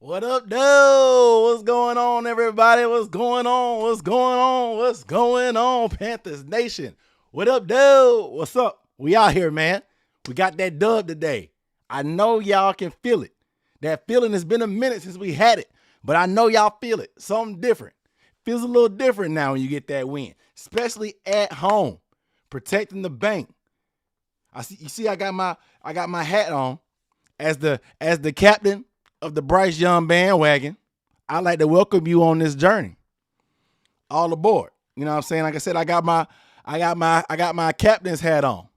What up, dude? What's going on, everybody? What's going on? What's going on? What's going on, Panthers Nation? What up, dude? What's up? We out here, man. We got that dub today. I know y'all can feel it. That feeling has been a minute since we had it, but I know y'all feel it. Something different. Feels a little different now when you get that win, especially at home, protecting the bank. I got my hat on as the captain of the Bryce Young bandwagon. I'd like to welcome you on this journey. All aboard. You know what I'm saying? Like I said, I got my captain's hat on.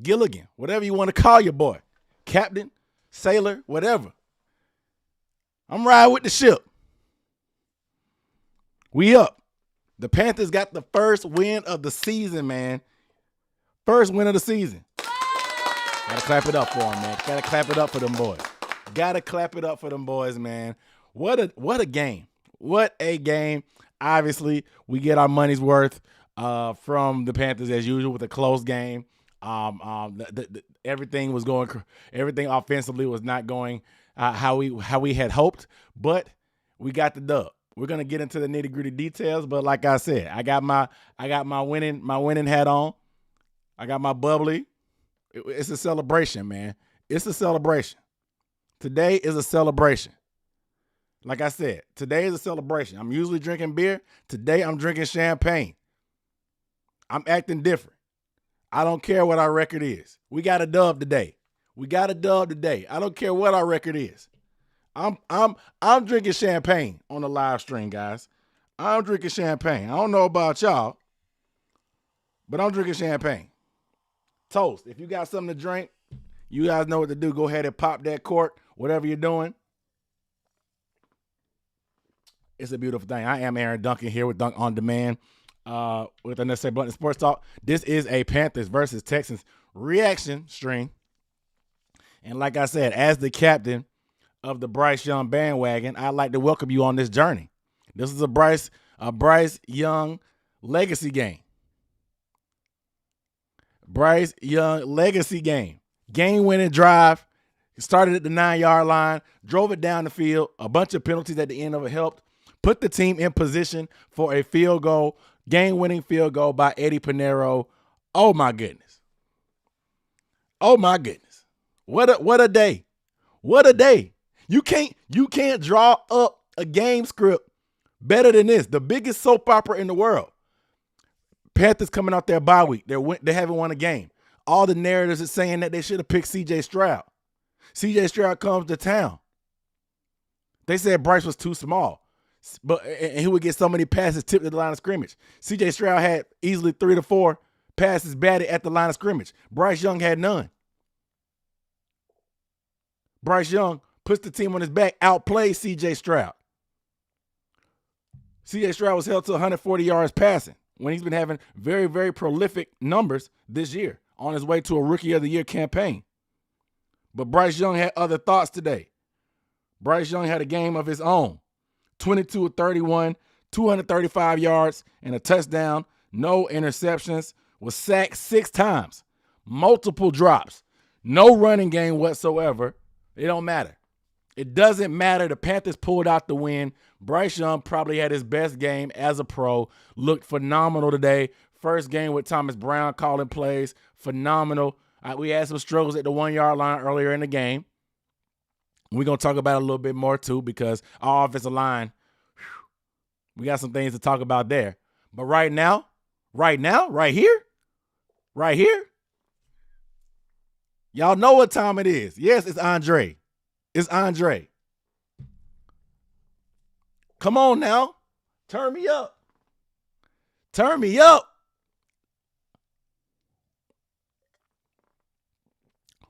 Gilligan, whatever you want to call your boy. Captain, sailor, whatever. I'm riding with the ship. We up. The Panthers got the first win of the season, man. First win of the season. Gotta clap it up for them, man. Gotta clap it up for them boys. Gotta clap it up for them boys, man. What a game. What a game. Obviously, we get our money's worth from the Panthers as usual with a close game. Everything offensively was not going how we had hoped, but we got the dub. We're gonna get into the nitty-gritty details, but like I said, I got my winning hat on. I got my bubbly. It's a celebration, man. It's a celebration. Today is a celebration. Like I said, today is a celebration. I'm usually drinking beer. Today I'm drinking champagne. I'm acting different. I don't care what our record is. We got a dub today. I don't care what our record is. I'm drinking champagne on the live stream, guys. I'm drinking champagne. I don't know about y'all, but I'm drinking champagne. Toast. If you got something to drink, you guys know what to do. Go ahead and pop that cork, whatever you're doing. It's a beautiful thing. I am Aaron Duncan here with Dunk on Demand with the Necessary Blunt Sports Talk. This is a Panthers versus Texans reaction stream. And like I said, as the captain of the Bryce Young bandwagon, I'd like to welcome you on this journey. This is a Bryce Young legacy game. Bryce Young legacy game. Game-winning drive. Started at the 9-yard line, drove it down the field. A bunch of penalties at the end of it helped. Put the team in position for a field goal, game-winning field goal by Eddie Pinheiro. Oh, my goodness. Oh, my goodness. What a day. What a day. You can't draw up a game script better than this. The biggest soap opera in the world. Panthers coming out their bye week. They haven't won a game. All the narratives are saying that they should have picked CJ Stroud. CJ Stroud comes to town. They said Bryce was too small, and he would get so many passes tipped at the line of scrimmage. CJ Stroud had easily 3 to 4 passes batted at the line of scrimmage. Bryce Young had none. Bryce Young puts the team on his back, outplays CJ Stroud. CJ Stroud was held to 140 yards passing when he's been having very, very prolific numbers this year on his way to a Rookie of the Year campaign. But Bryce Young had other thoughts today. Bryce Young had a game of his own. 22 of 31, 235 yards, and a touchdown, no interceptions, was sacked 6 times, multiple drops, no running game whatsoever. It don't matter. It doesn't matter. The Panthers pulled out the win. Bryce Young probably had his best game as a pro. Looked phenomenal today. First game with Thomas Brown calling plays. Phenomenal. We had some struggles at the 1-yard line earlier in the game. We're going to talk about it a little bit more, too, because our offensive line, we got some things to talk about there. But right now, right here, y'all know what time it is. Yes, it's Andre. It's Andre. Come on now. Turn me up. Turn me up.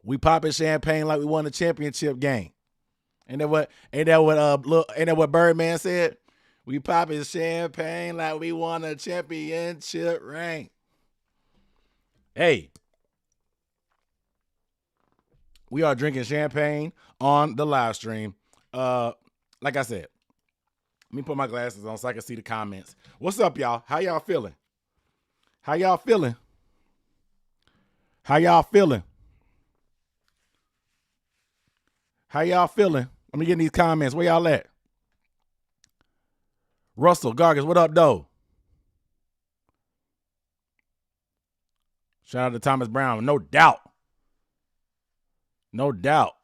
We popping champagne like we won a championship game. Ain't that what Birdman said? We popping champagne like we won a championship ring. Hey. We are drinking champagne on the live stream. Like I said, let me put my glasses on so I can see the comments. What's up, y'all? How y'all feeling? How y'all feeling? How y'all feeling? How y'all feeling? Let me get in these comments. Where y'all at? Russell Gargis, what up, though? Shout out to Thomas Brown. No doubt. No doubt.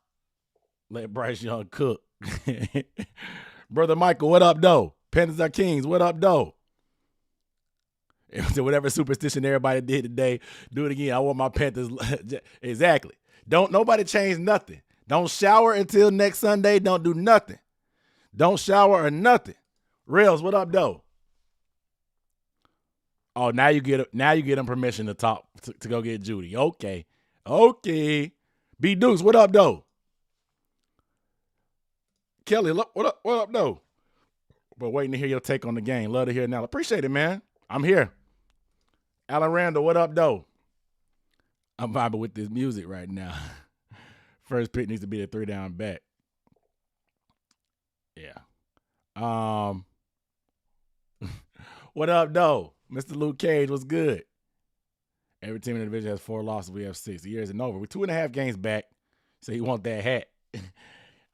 Let Bryce Young cook. Brother Michael, what up, though? Panthers are kings. What up, though? Whatever superstition everybody did today, do it again. I want my Panthers. Exactly. Don't nobody change nothing. Don't shower until next Sunday. Don't do nothing. Don't shower or nothing. Rails, what up, though? Oh, now you get them permission to talk to go get Judy. Okay. B Dukes, what up, though? Kelly, what up, though? But waiting to hear your take on the game. Love to hear it now. Appreciate it, man. I'm here. Alan Randall, what up, though? I'm vibing with this music right now. First pick needs to be a 3-down back. Yeah. What up, though? Mr. Luke Cage, what's good? Every team in the division has 4 losses. We have 6. The year isn't over. We're 2.5 games back. So you want that hat.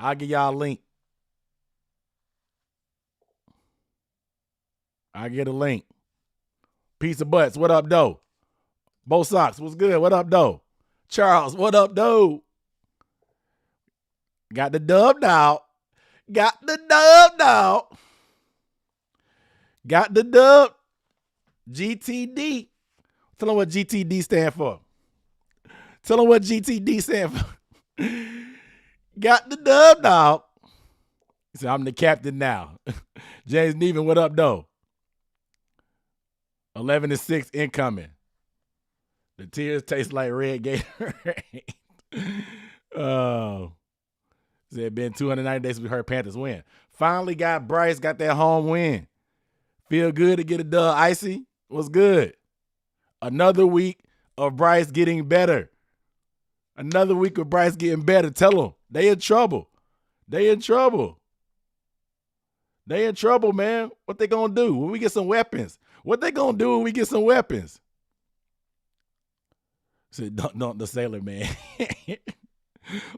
I'll give y'all a link. I get a link. Piece of butts. What up, though? Bo Sox. What's good? What up, though? Charles. What up, though? Got the dub now. Got the dub. GTD. Tell them what GTD stand for. Got the dub now. He said, I'm the captain now. James Neven, what up, though? 11-6 incoming. The tears taste like red Gatorade. Oh. It had been 290 days we heard Panthers win. Finally got Bryce, got that home win. Feel good to get a dub. Icy, what's good? Another week of Bryce getting better. Another week of Bryce getting better. Tell them, they in trouble. They in trouble, man. What they gonna do when we get some weapons? So don't the sailor, man.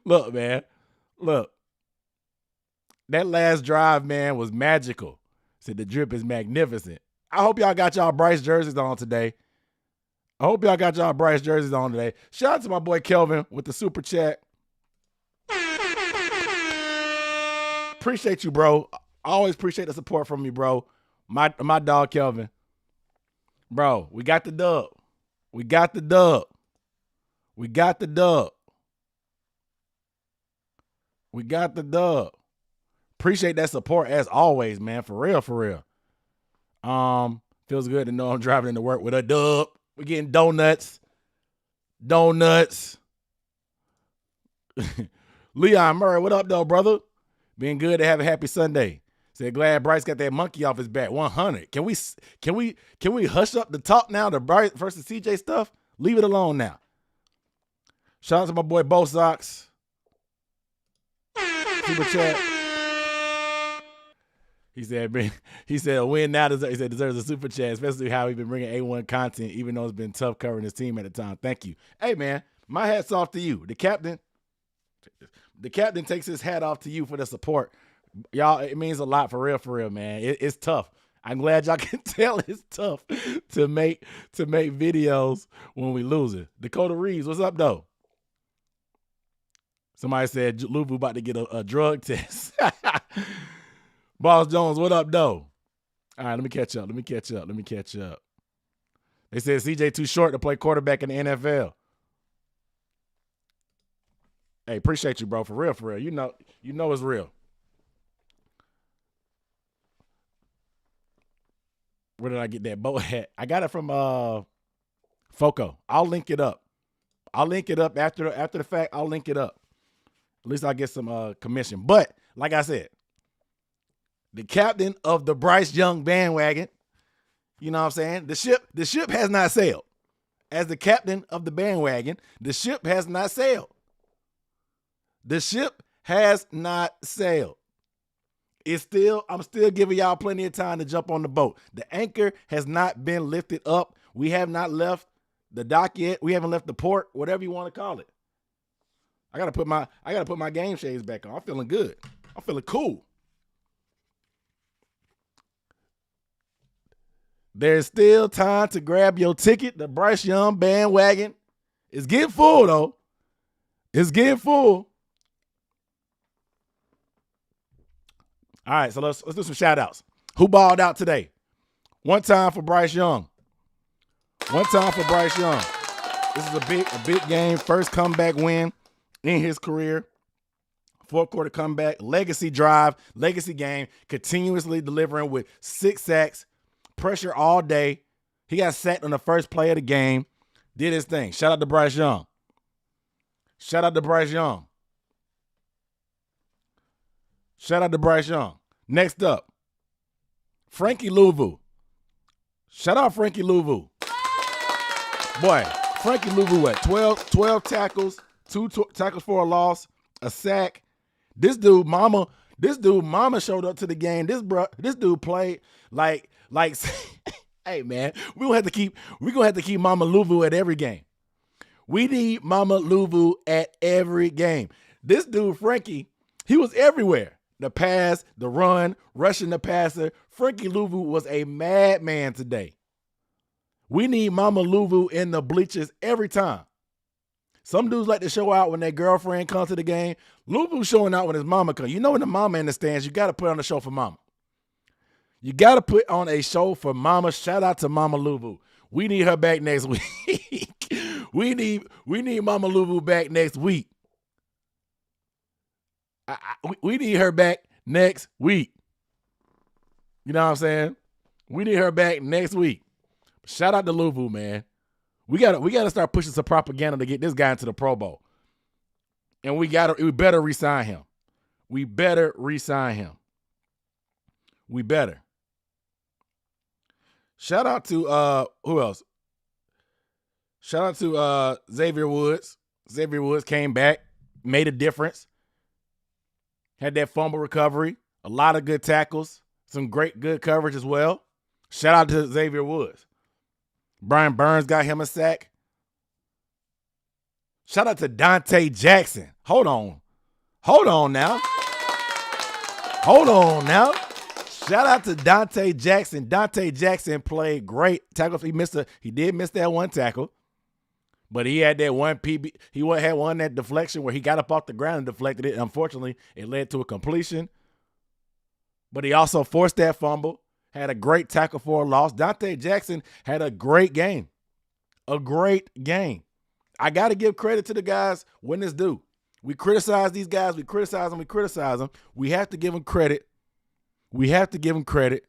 Look, man. Look. That last drive, man, was magical. Said the drip is magnificent. I hope y'all got y'all Bryce jerseys on today. Shout out to my boy Kelvin with the super chat. Appreciate you, bro. I always appreciate the support from you, bro. My dog Kelvin. Bro, we got the dub. Appreciate that support as always, man. For real. Feels good to know I'm driving into work with a dub. We're getting donuts. Leon Murray, what up, though, brother? Being good to have a happy Sunday. Said glad Bryce got that monkey off his back. 100. Can we hush up the talk now? The Bryce versus CJ stuff. Leave it alone now. Shout out to my boy Bo Sox. Super chat. He said, win now deserves a super chat, especially how he's been bringing A1 content, even though it's been tough covering his team at the time. Thank you. Hey, man, my hat's off to you. The captain takes his hat off to you for the support. Y'all, it means a lot for real, man. It's tough. I'm glad y'all can tell it's tough to make videos when we lose it. Dakota Reeves, what's up, though? Somebody said Luvu about to get a drug test. Boss Jones, what up, though? All right, let me catch up. They said CJ too short to play quarterback in the NFL. Hey, appreciate you, bro. For real. You know it's real. Where did I get that boat hat? I got it from Foco. I'll link it up. After the fact. I'll link it up. At least I'll get some commission. But like I said, the captain of the Bryce Young bandwagon, you know what I'm saying? The ship has not sailed. As the captain of the bandwagon, the ship has not sailed. I'm still giving y'all plenty of time to jump on the boat. The anchor has not been lifted up. We have not left the dock yet. We haven't left the port, whatever you want to call it. I gotta put my game shades back on. I'm feeling good. I'm feeling cool. There's still time to grab your ticket. The Bryce Young bandwagon is getting full, though. It's getting full. All right, so let's do some shout-outs. Who balled out today? One time for Bryce Young. One time for Bryce Young. This is a big game. First comeback win in his career. Fourth quarter comeback. Legacy drive. Legacy game. Continuously delivering with 6 sacks. Pressure all day. He got sacked on the first play of the game. Did his thing. Shout out to Bryce Young. Shout out to Bryce Young. Shout out to Bryce Young. Next up, Frankie Louvu. Shout out Frankie Louvu. Boy, Frankie Louvu, what? 12 tackles, 2 tackles for a loss, a sack. This dude, mama showed up to the game. This dude played like hey man, we're gonna have to keep Mama Louvu at every game. We need Mama Louvu at every game. This dude, Frankie, he was everywhere. The pass, the run, rushing the passer. Frankie Louvu was a madman today. We need Mama Louvu in the bleachers every time. Some dudes like to show out when their girlfriend comes to the game. Louvu's showing out when his mama comes. You know when the mama in the stands, you got to put on a show for mama. You got to put on a show for mama. Shout out to Mama Louvu. We need her back next week. we need Mama Louvu back next week. We need her back next week. You know what I'm saying? We need her back next week. Shout out to Louvu, man. We gotta start pushing some propaganda to get this guy into the Pro Bowl. And we better re-sign him. We better re-sign him. We better. Shout out to who else? Shout out to Xavier Woods. Xavier Woods came back, made a difference. Had that fumble recovery, a lot of good tackles, some good coverage as well. Shout out to Xavier Woods. Brian Burns got him a sack. Shout out to Dante Jackson. Hold on now. Shout out to Dante Jackson. Dante Jackson played great tackle. He did miss that one tackle. But he had that one PB. He had one that deflection where he got up off the ground and deflected it. Unfortunately, it led to a completion. But he also forced that fumble. Had a great tackle for a loss. Dante Jackson had a great game. A great game. I got to give credit to the guys when it's due. We criticize these guys. We criticize them. We have to give them credit. We have to give them credit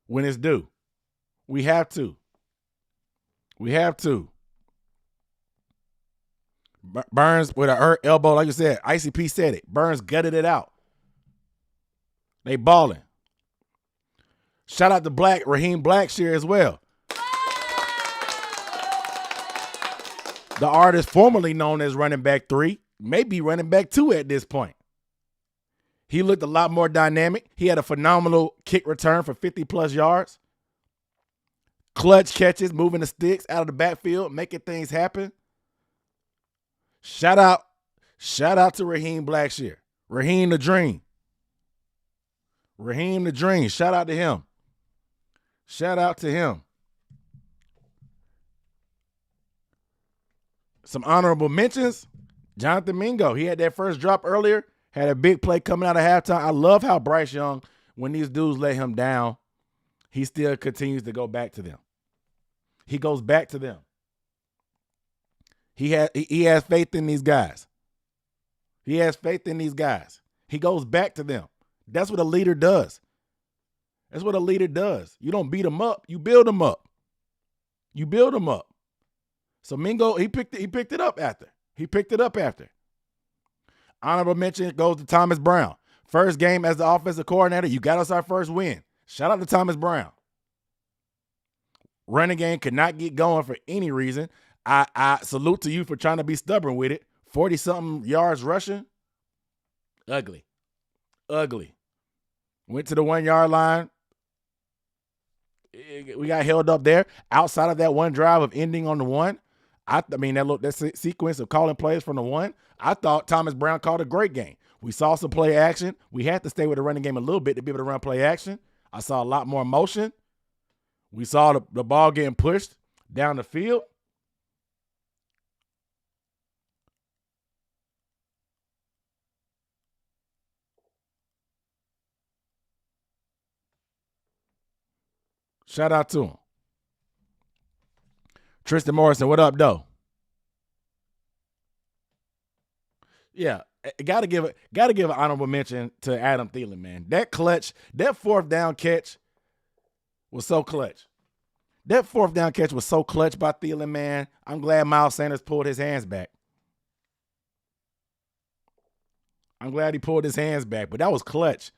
when it's due. We have to. Burns with a hurt elbow, like you said, ICP said it. Burns gutted it out. They balling. Shout out to Raheem Blackshear as well. The artist formerly known as running back 3, may be running back 2 at this point. He looked a lot more dynamic. He had a phenomenal kick return for 50-plus yards. Clutch catches, moving the sticks out of the backfield, making things happen. Shout out to Raheem Blackshear. Raheem the Dream. Shout out to him. Some honorable mentions. Jonathan Mingo. He had that first drop earlier. Had a big play coming out of halftime. I love how Bryce Young, when these dudes let him down, he still continues to go back to them. He goes back to them. He has faith in these guys. He goes back to them. That's what a leader does. You don't beat them up. You build them up. So Mingo, he picked it up after. Honorable mention goes to Thomas Brown. First game as the offensive coordinator. You got us our first win. Shout out to Thomas Brown. Running game could not get going for any reason. I salute to you for trying to be stubborn with it. 40-something yards rushing. Ugly. Went to the 1-yard line. We got held up there. Outside of that one drive of ending on the 1, that sequence of calling plays from the 1, I thought Thomas Brown called a great game. We saw some play action. We had to stay with the running game a little bit to be able to run play action. I saw a lot more motion. We saw the ball getting pushed down the field. Shout out to him. Tristan Morrison, what up, though? Yeah, gotta give an honorable mention to Adam Thielen, man. That fourth down catch was so clutch. That fourth down catch was so clutch by Thielen, man. I'm glad Miles Sanders pulled his hands back. I'm glad he pulled his hands back, but that was clutch.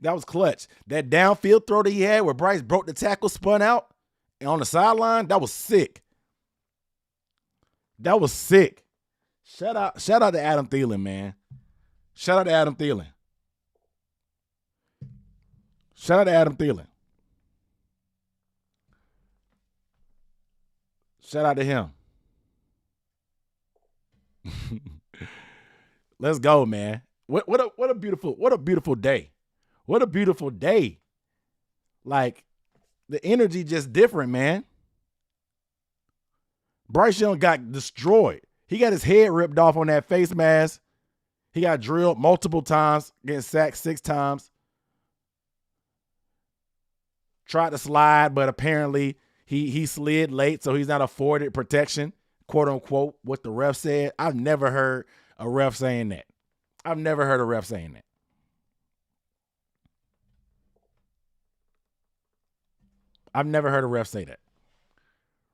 That was clutch. That downfield throw that he had where Bryce broke the tackle, spun out, and on the sideline, that was sick. That was sick. Shout out to Adam Thielen, man. Shout out to Adam Thielen. Shout out to Adam Thielen. Shout out to him. Let's go, man. What a beautiful day. What a beautiful day. Like, the energy just different, man. Bryce Young got destroyed. He got his head ripped off on that face mask. He got drilled multiple times, getting sacked 6 times. Tried to slide, but apparently he slid late, so he's not afforded protection, quote unquote, what the ref said. I've never heard a ref saying that. I've never heard a ref saying that. I've never heard a ref say that.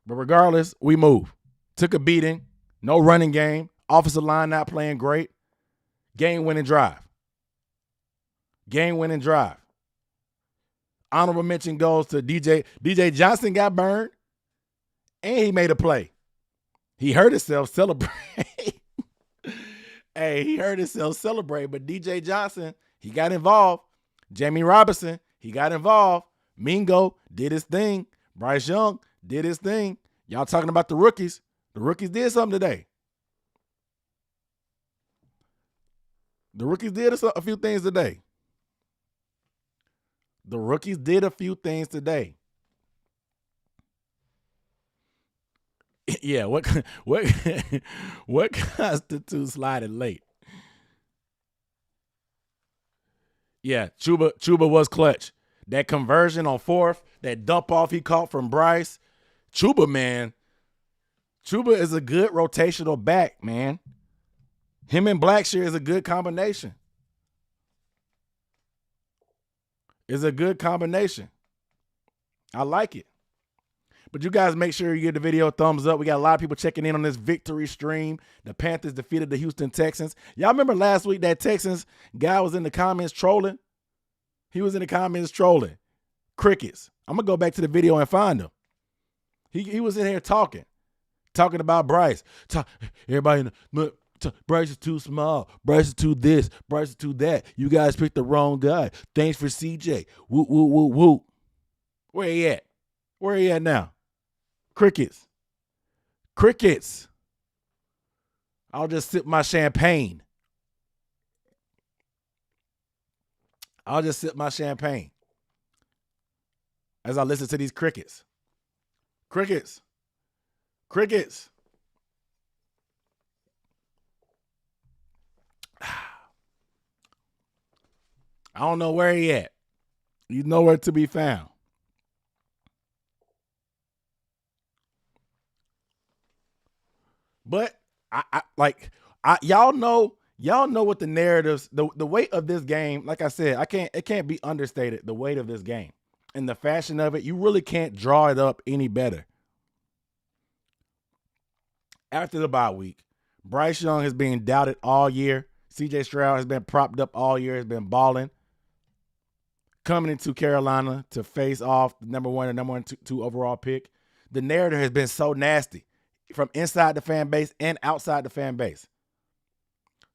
But regardless, we move. Took a beating. No running game. Offensive line not playing great. Game-winning drive. Game-winning drive. Honorable mention goes to DJ. DJ Johnson got burned, and he made a play. He hurt himself celebrate. Hey, he hurt himself celebrate, but DJ Johnson, he got involved. Jamie Robinson, he got involved. Mingo did his thing. Bryce Young did his thing. Y'all talking about the rookies. The rookies did something today. The rookies did a few things today. The rookies did a few things today. Yeah, what constitutes sliding late? Yeah, Chuba was clutch. That conversion on 4th, that dump off he caught from Bryce. Chuba, man. Chuba is a good rotational back, man. Him and Blackshear is a good combination. It's a good combination. I like it. But you guys make sure you give the video a thumbs up. We got a lot of people checking in on this victory stream. The Panthers defeated the Houston Texans. Y'all remember last week that Texans guy was in the comments trolling? He was in the comments trolling. Crickets. I'm going to go back to the video and find him. He was in here talking about Bryce. Everybody, look, Bryce is too small. Bryce is too this. Bryce is too that. You guys picked the wrong guy. Thanks for CJ. Whoop, whoop, whoop, whoop. Where he at? Where he at now? Crickets. Crickets. I'll just sip my champagne. I'll just sip my champagne as I listen to these crickets. Crickets. Crickets. I don't know where he at. He's nowhere to be found. But y'all know what the narratives, the weight of this game, like I said, it can't be understated, the weight of this game. And the fashion of it, you really can't draw it up any better. After the bye week, Bryce Young has been doubted all year. CJ Stroud has been propped up all year, has been balling. Coming into Carolina to face off the number 1 and number 2 overall pick. The narrative has been so nasty from inside the fan base and outside the fan base.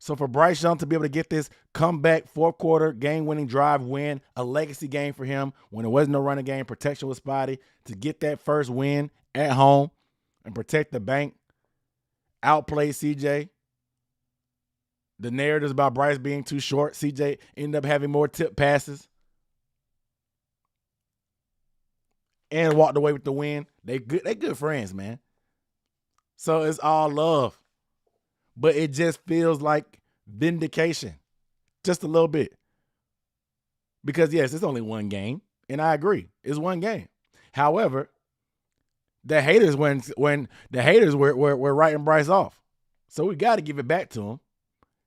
So for Bryce Young to be able to get this comeback 4th quarter game-winning drive win, a legacy game for him when there was no running game, protection was spotty, to get that first win at home and protect the bank, outplay CJ. The narratives about Bryce being too short. CJ ended up having more tip passes and walked away with the win. They good friends, man. So it's all love. But it just feels like vindication. Just a little bit. Because, yes, it's only one game. And I agree. It's one game. However, the haters when the haters were writing Bryce off. So we got to give it back to him.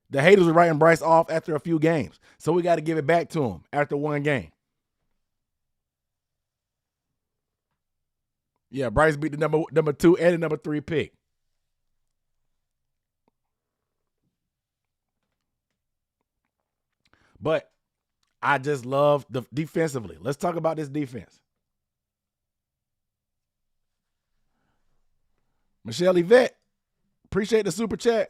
The haters were writing Bryce off after a few games. So we got to give it back to him after one game. Yeah, Bryce beat the number 2 and the number 3 pick. But I just love the defensively. Let's talk about this defense. Michelle Yvette, appreciate the super chat.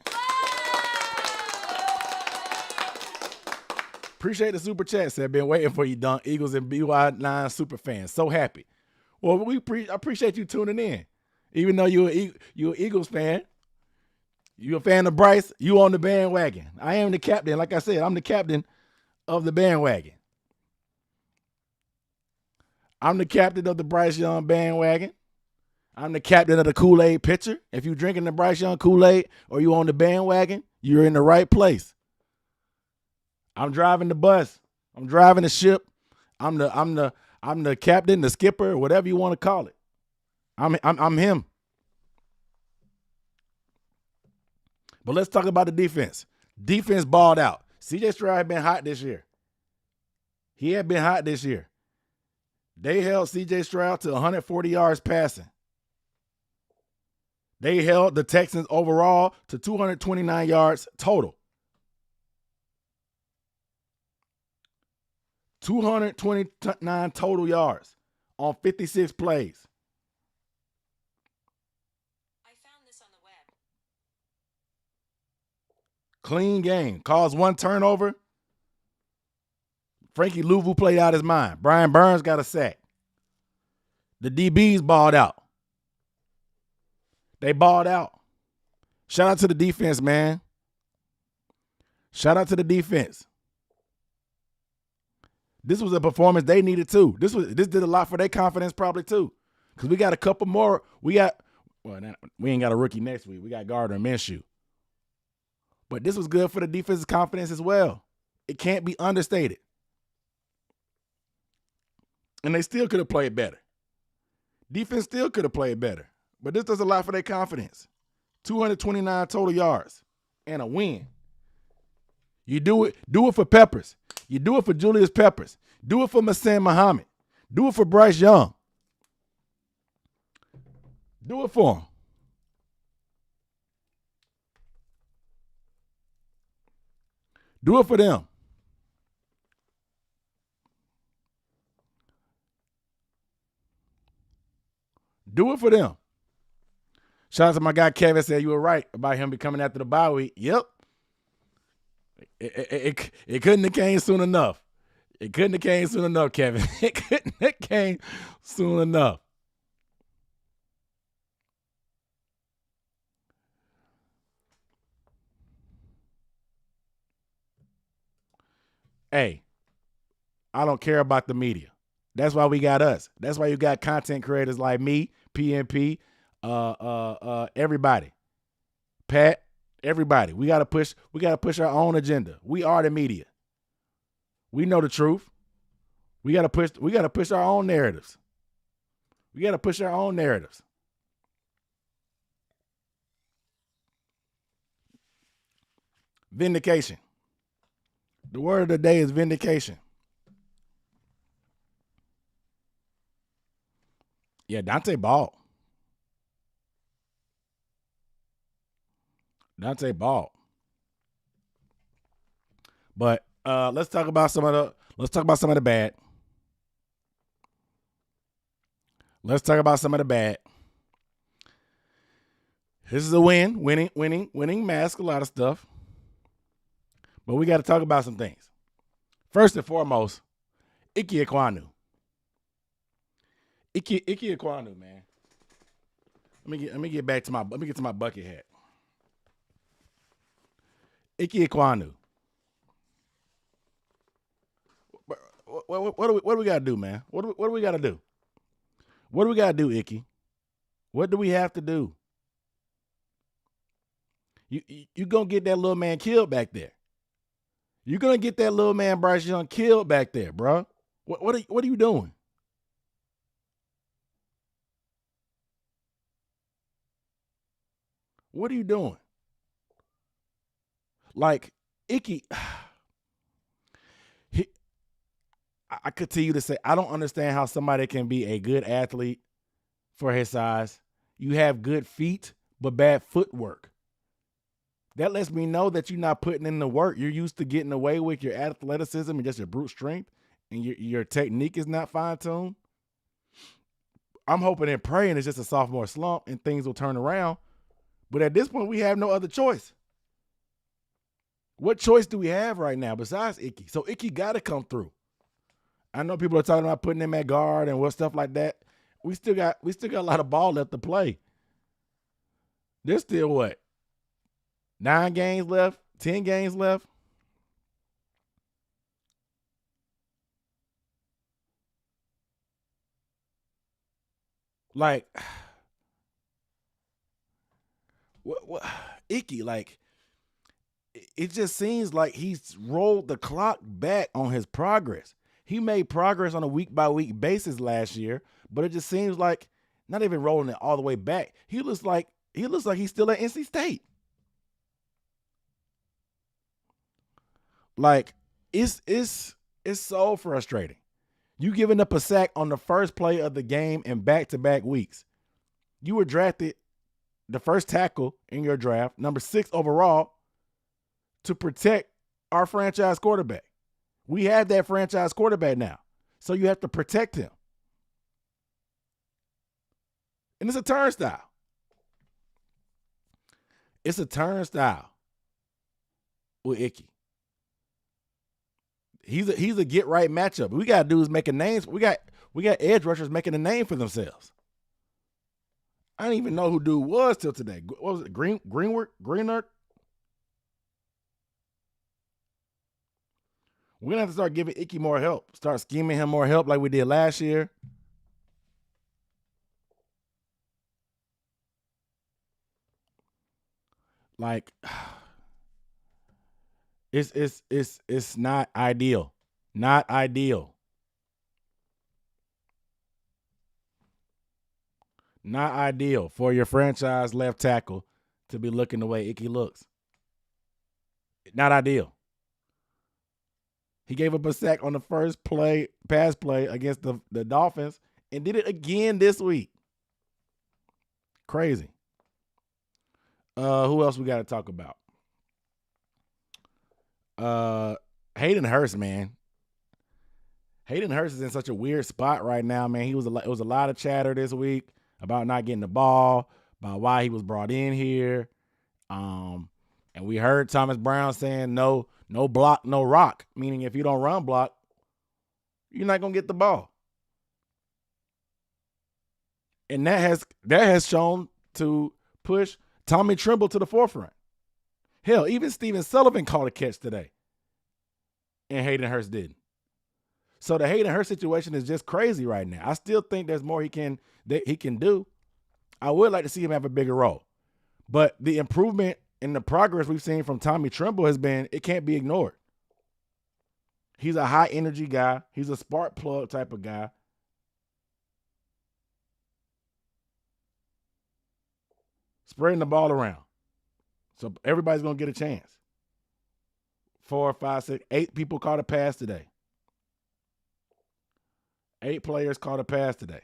Appreciate the super chat. Said, been waiting for you, Dunk. Eagles and BY9 super fans. So happy. Well, I appreciate you tuning in. Even though you're an Eagles fan, you're a fan of Bryce, you on the bandwagon. I am the captain. Like I said, I'm the captain of the bandwagon. I'm the captain of the Bryce Young bandwagon. I'm the captain of the Kool-Aid pitcher. If you're drinking the Bryce Young Kool-Aid or you on the bandwagon, you're in the right place. I'm driving the bus. I'm driving the ship. I'm the captain, the skipper, whatever you want to call it. I'm him. But let's talk about the defense. Defense balled out. CJ Stroud had been hot this year. He had been hot this year. They held CJ Stroud to 140 yards passing. They held the Texans overall to 229 yards total. 229 total yards on 56 plays. I found this on the web. Clean game. Caused one turnover. Frankie Louvu played out his mind. Brian Burns got a sack. The DBs balled out. They balled out. Shout out to the defense, man. Shout out to the defense. This was a performance they needed too. This did a lot for their confidence probably too. Because we got a couple more. We ain't got a rookie next week. We got Gardner Minshew. But this was good for the defense's confidence as well. It can't be understated. And they still could have played better. Defense still could have played better. But this does a lot for their confidence. 229 total yards and a win. You do it for Peppers. You do it for Julius Peppers. Do it for Masan Muhammad. Do it for Bryce Young. Do it for him. Do it for them. Do it for them. Shout out to my guy Kevin, said you were right about him becoming after the bye week. Yep. It couldn't have came soon enough. It couldn't have came soon enough, Kevin. It couldn't have came soon enough. Hey, I don't care about the media. That's why we got us. That's why you got content creators like me, PNP, everybody. Pat, everybody. We gotta push our own agenda. We are the media. We know the truth. We gotta push our own narratives. We gotta push our own narratives. Vindication. The word of the day is vindication. Yeah, Dante ball. Dante ball. But let's talk about some of the bad. Let's talk about some of the bad. This is a winning mask a lot of stuff. But we got to talk about some things. First and foremost, Ike Ekwonu. Ike Ekwonu, man. Let me get to my bucket hat. Ike Ekwonu. What do we got to do, man? What do we got to do? What do we got to do, Ike? What do we have to do? You going to get that little man killed back there. You're going to get that little man Bryce Young killed back there, bro. What are you doing? What are you doing? Like, Ike, I continue to say, I don't understand how somebody can be a good athlete for his size. You have good feet, but bad footwork. That lets me know that you're not putting in the work. You're used to getting away with your athleticism and just your brute strength, and your technique is not fine-tuned. I'm hoping and praying it's just a sophomore slump and things will turn around. But at this point, we have no other choice. What choice do we have right now besides Ike? So Ike got to come through. I know people are talking about putting him at guard and what stuff like that. We still got a lot of ball left to play. There's still what? 9 games left? 10 games left? Like, what Ike, like, it just seems like he's rolled the clock back on his progress. He made progress on a week-by-week basis last year, but it just seems like not even rolling it all the way back. He looks like he's still at NC State. Like, it's so frustrating. You giving up a sack on the first play of the game in back-to-back weeks. You were drafted the first tackle in your draft, number 6 overall, to protect our franchise quarterback. We have that franchise quarterback now, so you have to protect him. And it's a turnstile. It's a turnstile with Ike. He's a get right matchup. What we got to do is make a name. We got edge rushers making a name for themselves. I didn't even know who dude was till today. What was it? Greenard? We're going to have to start giving Ike more help. Start scheming him more help like we did last year. Like, it's not ideal. Not ideal. Not ideal for your franchise left tackle to be looking the way Ike looks. Not ideal. He gave up a sack on the first pass play against the Dolphins and did it again this week. Crazy. Who else we got to talk about? Hayden Hurst, man. Hayden Hurst is in such a weird spot right now, man. It was a lot of chatter this week about not getting the ball, about why he was brought in here. And we heard Thomas Brown saying no block, no rock, meaning if you don't run block, you're not going to get the ball. And that has shown to push Tommy Tremble to the forefront. Hell, even Steven Sullivan caught a catch today, and Hayden Hurst didn't. So the Hayden Hurst situation is just crazy right now. I still think there's more he can do. I would like to see him have a bigger role. But the improvement and the progress we've seen from Tommy Tremble it can't be ignored. He's a high energy guy. He's a spark plug type of guy. Spreading the ball around. So everybody's going to get a chance. 4, 5, 6, 8 people caught a pass today. 8 players caught a pass today.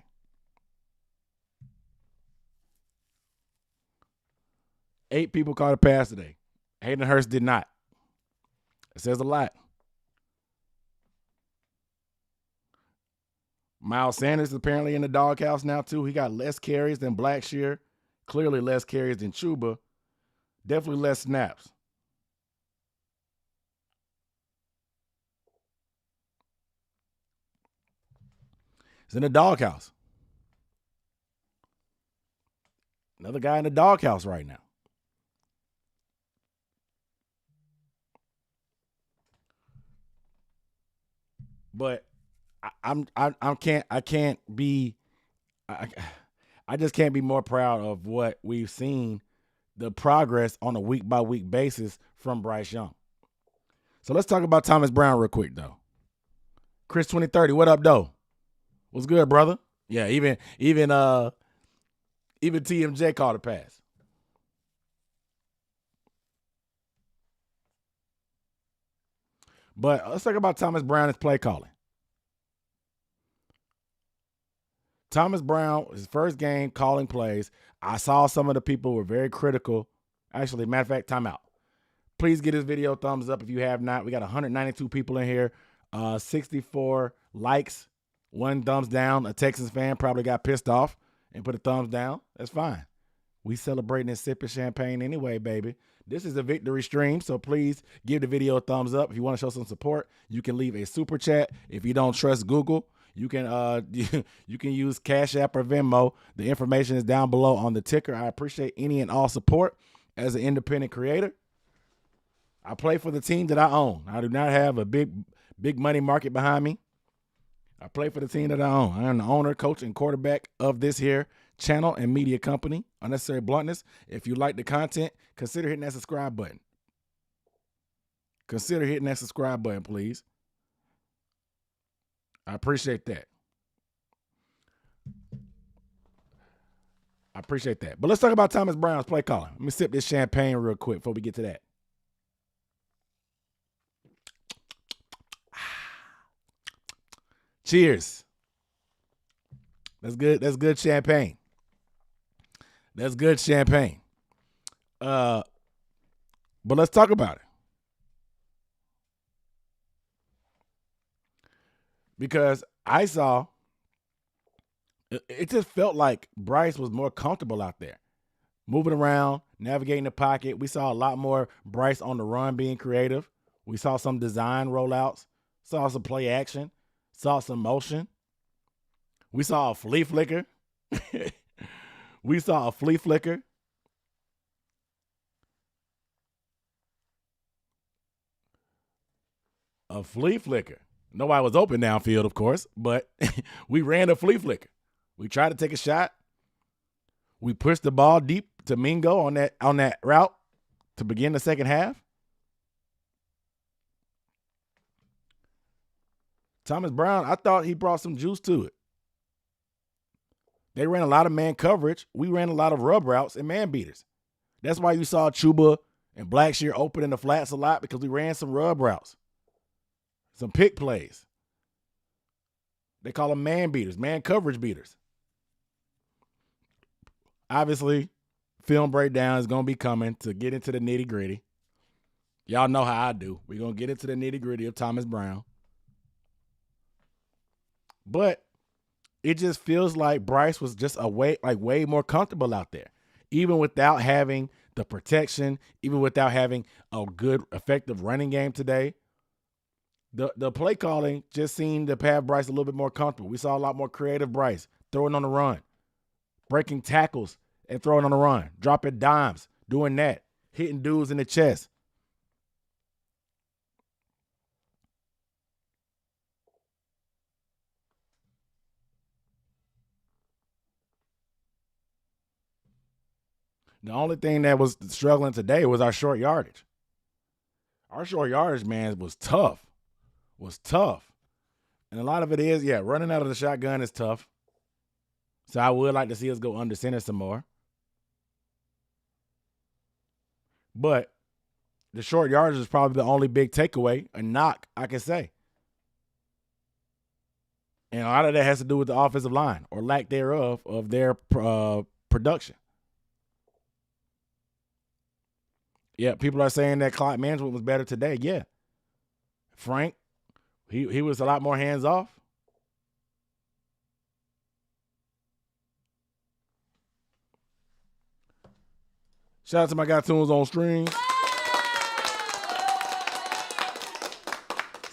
Eight people caught a pass today. Hayden Hurst did not. It says a lot. Miles Sanders is apparently in the doghouse now, too. He got less carries than Blackshear. Clearly less carries than Chuba. Definitely less snaps. He's in the doghouse. Another guy in the doghouse right now. But I just can't be more proud of what we've seen, the progress on a week by week basis from Bryce Young. So let's talk about Thomas Brown real quick though. Chris 2030, what up though? What's good, brother? Yeah, even TMJ called a pass. But let's talk about Thomas Brown and play calling. Thomas Brown, his first game calling plays. I saw some of the people were very critical. Actually, matter of fact, timeout. Please get this video a thumbs up if you have not. We got 192 people in here, 64 likes, 1 thumbs down. A Texans fan probably got pissed off and put a thumbs down. That's fine. We celebrating and sipping champagne anyway, baby. This is a victory stream, so please give the video a thumbs up. If you want to show some support, you can leave a super chat. If you don't trust Google, you can you can use Cash App or Venmo. The information is down below on the ticker. I appreciate any and all support as an independent creator. I play for the team that I own. I do not have a big money market behind me. I play for the team that I own. I am the owner, coach, and quarterback of this here channel and media company, Unnecessary Bluntness. If you like the content, consider hitting that subscribe button. Consider hitting that subscribe button, please. I appreciate that. But let's talk about Thomas Brown's play calling. Let me sip this champagne real quick before we get to that. Cheers. That's good. That's good champagne. That's good champagne. But let's talk about it. Because I saw, it just felt like Bryce was more comfortable out there. Moving around, navigating the pocket. We saw a lot more Bryce on the run being creative. We saw some design rollouts. Saw some play action. Saw some motion. We saw a flea flicker. A flea flicker. Nobody was open downfield, of course, but we ran a flea flicker. We tried to take a shot. We pushed the ball deep to Mingo on that route to begin the second half. Thomas Brown, I thought he brought some juice to it. They ran a lot of man coverage. We ran a lot of rub routes and man beaters. That's why you saw Chuba and Blackshear open in the flats a lot, because we ran some rub routes, some pick plays. They call them man beaters, man coverage beaters. Obviously, film breakdown is going to be coming to get into the nitty gritty. Y'all know how I do. We're going to get into the nitty gritty of Thomas Brown. But it just feels like Bryce was just way more comfortable out there, even without having the protection, even without having a good, effective running game today. The play calling just seemed to have Bryce a little bit more comfortable. We saw a lot more creative Bryce throwing on the run, breaking tackles and throwing on the run, dropping dimes, doing that, hitting dudes in the chest. The only thing that was struggling today was our short yardage. Our short yardage, man, was tough. And a lot of it is, running out of the shotgun is tough. So I would like to see us go under center some more. But the short yardage is probably the only big takeaway, a knock, I can say. And a lot of that has to do with the offensive line, or lack thereof, of their production. Yeah, people are saying that clock management was better today. Yeah. Frank, he was a lot more hands off. Shout out to my guy Tunes on stream. So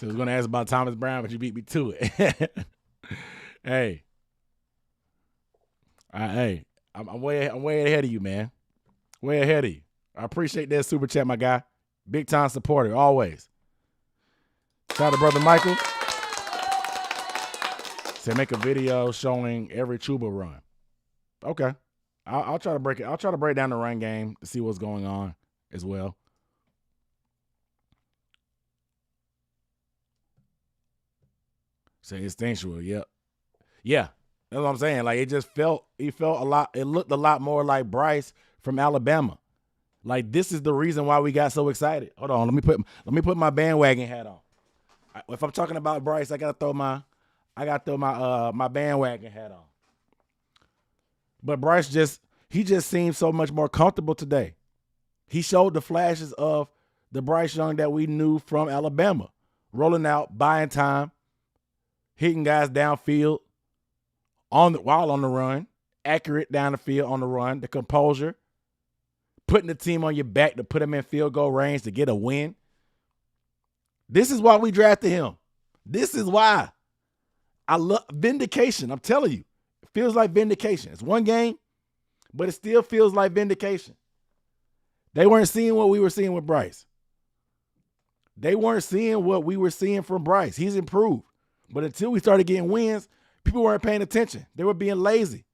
I was going to ask about Thomas Brown, but you beat me to it. Hey. I'm way ahead of you, man. Way ahead of you. I appreciate that super chat, my guy. Big time supporter, always. Shout out to Brother Michael. To make a video showing every Chuba run. Okay. I'll try to break it. I'll try to break down the run game to see what's going on as well. So instinctual, yep. Yeah. That's what I'm saying. Like, he felt a lot, it looked a lot more like Bryce from Alabama. Like, this is the reason why we got so excited. Hold on, let me put my bandwagon hat on. If I'm talking about Bryce, I gotta throw my my bandwagon hat on. But Bryce just seemed so much more comfortable today. He showed the flashes of the Bryce Young that we knew from Alabama. Rolling out, buying time, hitting guys downfield, while on the run, accurate down the field on the run, the composure, putting the team on your back to put them in field goal range to get a win. This is why we drafted him. This is why. I love vindication. I'm telling you, it feels like vindication. It's one game, but it still feels like vindication. They weren't seeing what we were seeing with Bryce. They weren't seeing what we were seeing from Bryce. He's improved. But until we started getting wins, people weren't paying attention. They were being lazy.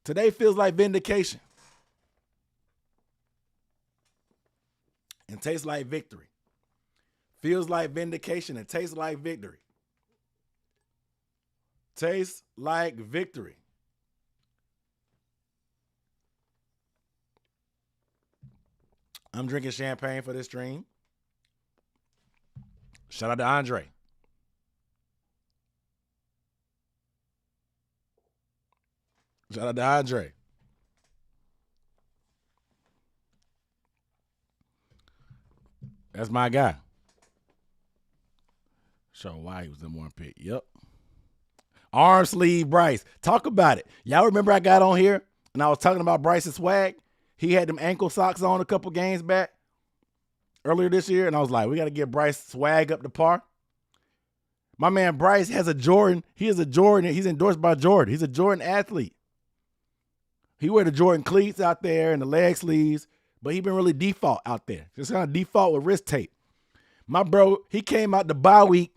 Today feels like vindication. And tastes like victory. Feels like vindication and tastes like victory. Tastes like victory. I'm drinking champagne for this stream. Shout out to Andre. Shout out to Andre. That's my guy. Show why he was the one pick. Yep. Arm sleeve Bryce. Talk about it. Y'all remember I got on here and I was talking about Bryce's swag? He had them ankle socks on a couple games back earlier this year, and I was like, we got to get Bryce swag up to par. My man Bryce has a Jordan. He is a Jordan. He's endorsed by Jordan. He's a Jordan athlete. He wear the Jordan cleats out there and the leg sleeves, but he been really default out there. Just kind of default with wrist tape. My bro, he came out the bye week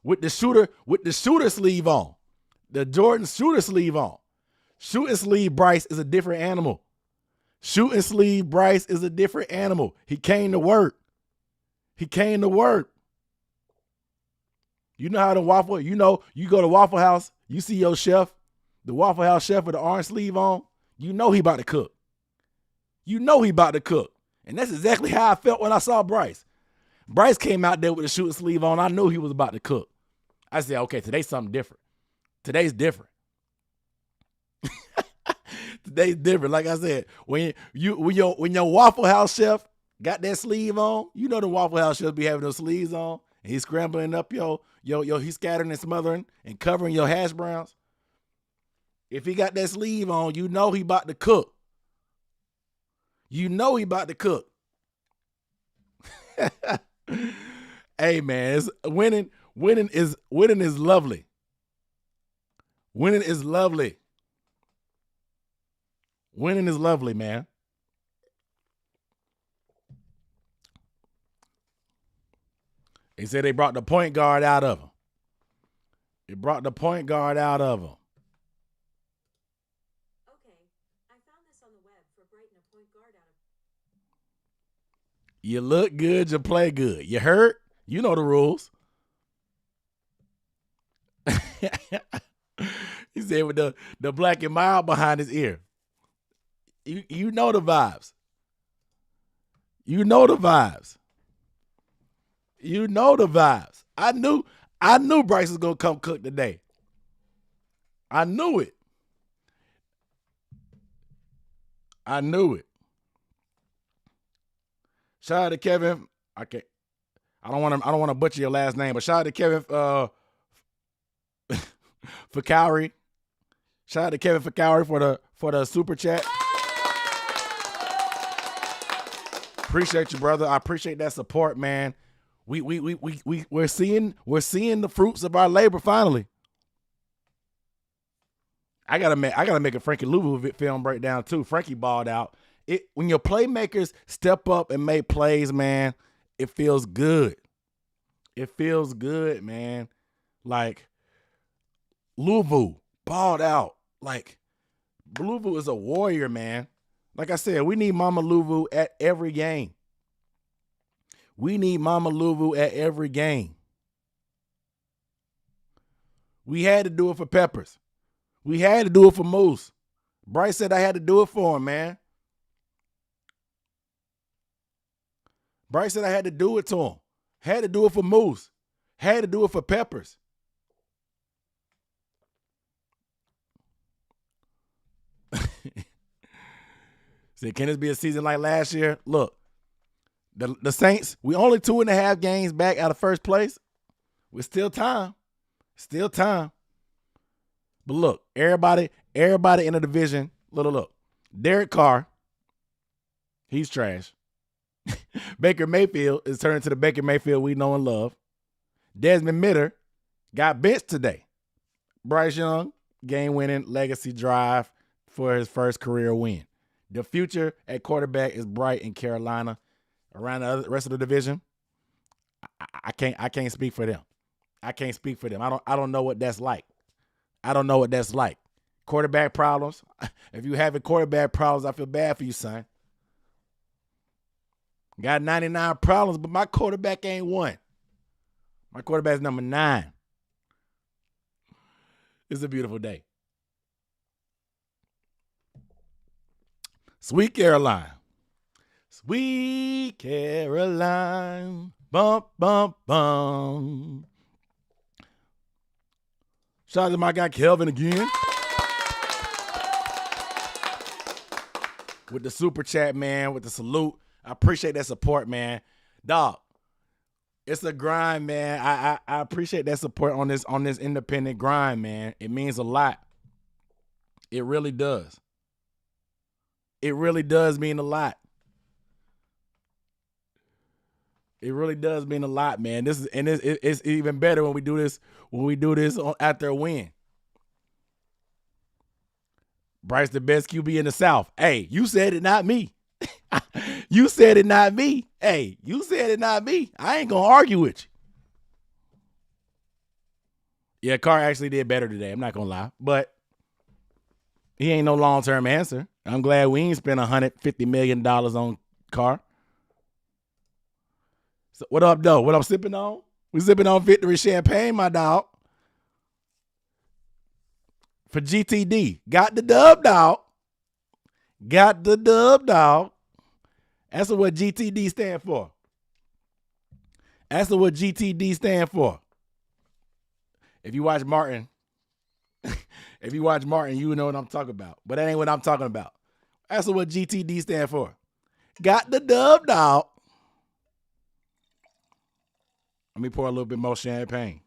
with the shooter sleeve on. The Jordan shooter sleeve on. Shooting sleeve Bryce is a different animal. Shooting sleeve Bryce is a different animal. He came to work. He came to work. You know how to waffle, you know, you go to Waffle House, you see your chef, the Waffle House chef with the orange sleeve on, you know he about to cook. You know he about to cook. And that's exactly how I felt when I saw Bryce. Bryce came out there with a shooting sleeve on. I knew he was about to cook. I said, okay, today's something different. Today's different. Today's different. Like I said, when your Waffle House chef got that sleeve on, you know the Waffle House chef be having those sleeves on, and he's scrambling up he's scattering and smothering and covering your hash browns. If he got that sleeve on, you know he about to cook. You know he about to cook. Hey man, winning is lovely. Winning is lovely. Winning is lovely, man. They said they brought the point guard out of him. They brought the point guard out of him. Okay, I found this on the web for Brighton a point guard out of. You look good, you play good. You hurt? You know the rules. He said with the black and mild behind his ear. You know the vibes. You know the vibes. You know the vibes. I knew Bryce was gonna come cook today. I knew it. I knew it. Shout out to Kevin. I don't want to butcher your last name, but shout out to Kevin Fakowry. Shout out to Kevin Fakowry for the super chat. Appreciate you, brother. I appreciate that support, man. We're seeing the fruits of our labor finally. I gotta make a Frankie Louisville film breakdown too. Frankie balled out. When your playmakers step up and make plays, man, it feels good. It feels good, man. Like, Louisville balled out. Like, Louisville is a warrior, man. Like I said, we need Mama Louisville at every game. We need Mama Louisville at every game. We had to do it for Peppers. We had to do it for Moose. Bryce said I had to do it for him, man. Bryce said I had to do it to him. Had to do it for Moose. Had to do it for Peppers. See, can this be a season like last year? Look, the Saints, we only 2.5 games back out of first place. We're still time. Still time. But look, everybody in the division, look. Derek Carr, he's trash. Baker Mayfield is turning to the Baker Mayfield we know and love. Desmond Mitter got benched today. Bryce Young, game-winning legacy drive for his first career win. The future at quarterback is bright in Carolina. Around the rest of the division, I can't speak for them. I can't speak for them. I don't know what that's like. I don't know what that's like. Quarterback problems. If you having quarterback problems, I feel bad for you, son. Got 99 problems, but my quarterback ain't one. My quarterback's number 9. It's a beautiful day. Sweet Caroline. Sweet Caroline. Bum, bum, bum. Shout out to my guy Kelvin again. With the super chat, man, with the salute. I appreciate that support, man. Dog, it's a grind, man. I appreciate that support on this independent grind, man. It means a lot. It really does. It really does mean a lot. It really does mean a lot, man. It's even better when we do this after a win. Bryce, the best QB in the South. Hey, you said it, not me. You said it, not me. Hey, you said it, not me. I ain't gonna argue with you. Yeah, Carr actually did better today. I'm not gonna lie, but he ain't no long-term answer. I'm glad we ain't spent $150 million on Carr. So what up, though? What I'm sipping on? We sipping on Victory Champagne, my dog. For GTD. Got the dub, dog. Got the dub, dog. That's what GTD stand for. That's what GTD stand for. If you watch Martin, you know what I'm talking about. But that ain't what I'm talking about. That's what GTD stand for. Got the dub, dog. Let me pour a little bit more champagne.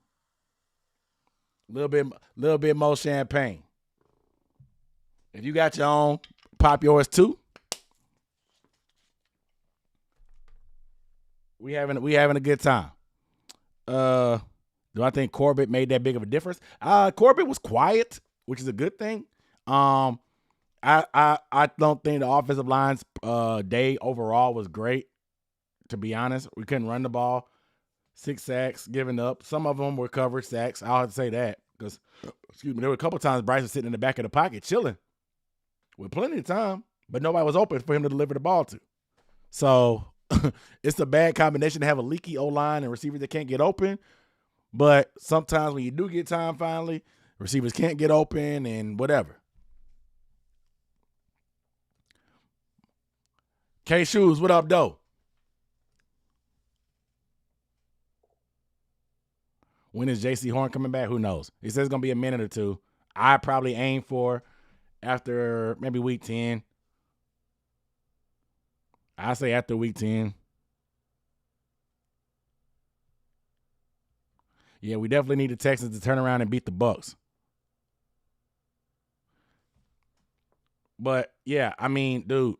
Little bit more champagne. If you got your own, pop yours too. We having a good time. Do I think Corbett made that big of a difference? Corbett was quiet, which is a good thing. I don't think the offensive line's day overall was great. To be honest, we couldn't run the ball. 6 sacks given up. Some of them were covered sacks. I'll have to say that because, there were a couple times Bryce was sitting in the back of the pocket chilling with plenty of time, but nobody was open for him to deliver the ball to. So it's a bad combination to have a leaky O-line and receivers that can't get open. But sometimes when you do get time finally, receivers can't get open and whatever. K Shoes, what up, though? When is JC Horn coming back? Who knows? He says it's going to be a minute or two. I probably aim for after maybe week 10. I say after week 10. Yeah, we definitely need the Texans to turn around and beat the Bucs. But, yeah, I mean, dude,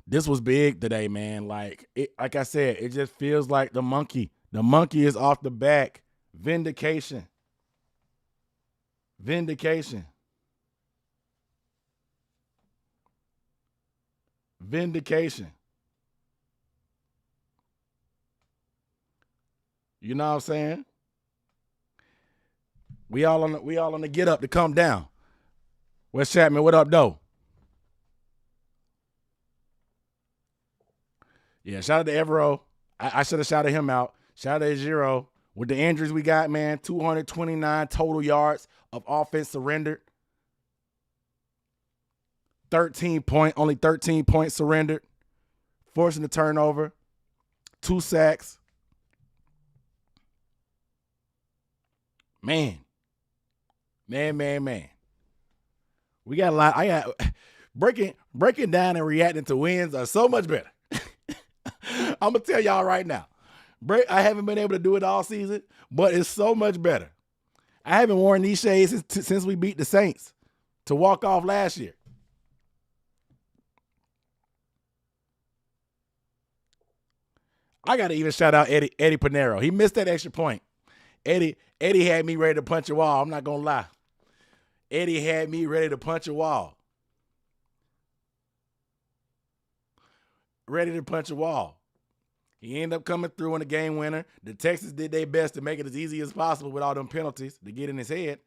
this was big today, man. Like I said, it just feels like the monkey. The monkey is off the back. Vindication. Vindication. Vindication. You know what I'm saying? We all on the get up to come down. Wes Chapman, what up, though? Yeah, shout out to Evero. I should have shouted him out. Shout out to Ejiro. With the injuries we got, man, 229 total yards of offense surrendered. Only 13 points surrendered. Forcing the turnover. 2 sacks. Man. We got a lot. I got breaking down and reacting to wins are so much better. I'm gonna tell y'all right now. I haven't been able to do it all season, but it's so much better. I haven't worn these shades since we beat the Saints to walk off last year. I gotta even shout out Eddie Pinero. He missed that extra point. Eddie had me ready to punch a wall. I'm not gonna lie. Eddie had me ready to punch a wall. Ready to punch a wall. He ended up coming through in the game winner. The Texans did their best to make it as easy as possible with all them penalties to get in his head.